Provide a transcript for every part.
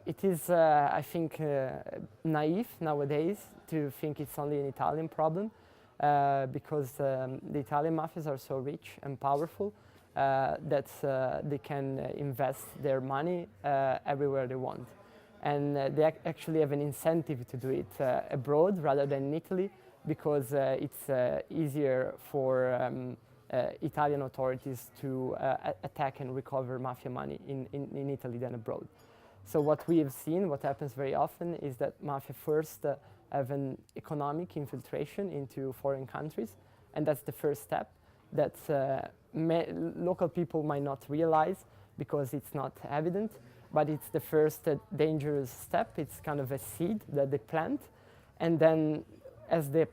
It is, I think, naive nowadays to think it's only an Italian problem because the Italian mafias are so rich and powerful that they can invest their money everywhere they want. And they actually have an incentive to do it abroad rather than in Italy because it's easier for Italian authorities to attack and recover mafia money in Italy than abroad. So what we have seen, what happens very often, is that mafia first have an economic infiltration into foreign countries, and that's the first step that local people might not realize because it's not evident, but it's the first dangerous step. It's kind of a seed that they plant, and then as the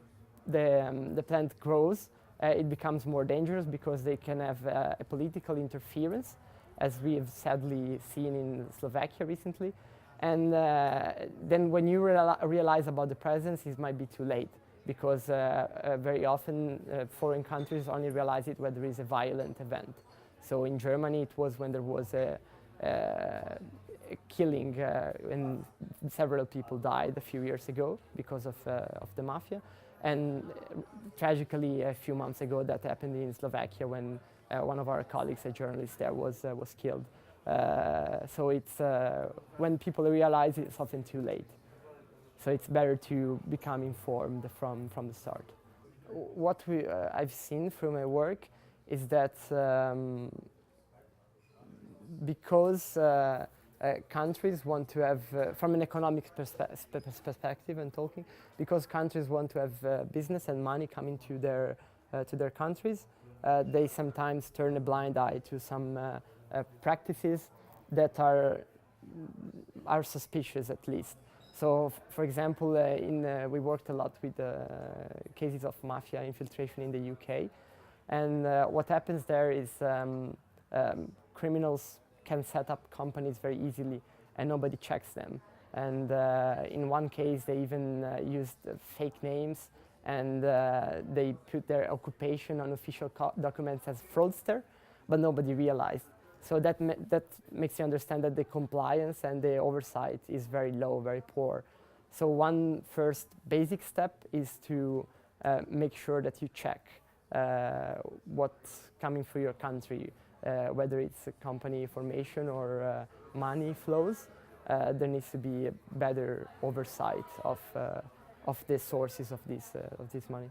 plant grows, it becomes more dangerous because they can have a political interference, as we have sadly seen in Slovakia recently. And then when you realize about the presence, it might be too late because very often foreign countries only realize it when there is a violent event. So in Germany, it was when there was a killing and several people died a few years ago because of the mafia. And tragically, a few months ago, that happened in Slovakia when one of our colleagues, a journalist there, was killed. So it's when people realize it's often too late. So it's better to become informed from the start. What I've seen through my work is that because countries want to have, from an economic perspective and talking, because countries want to have business and money coming to their countries, they sometimes turn a blind eye to some practices that are suspicious, at least. So, for example, we worked a lot with cases of mafia infiltration in the UK, and what happens there is criminals can set up companies very easily and nobody checks them. And in one case they even used fake names and they put their occupation on official documents as fraudster, but nobody realized. So that makes you understand that the compliance and the oversight is very low, very poor. So one first basic step is to make sure that you check what's coming through your country. Whether it's a company formation or money flows, there needs to be a better oversight of the sources of this money.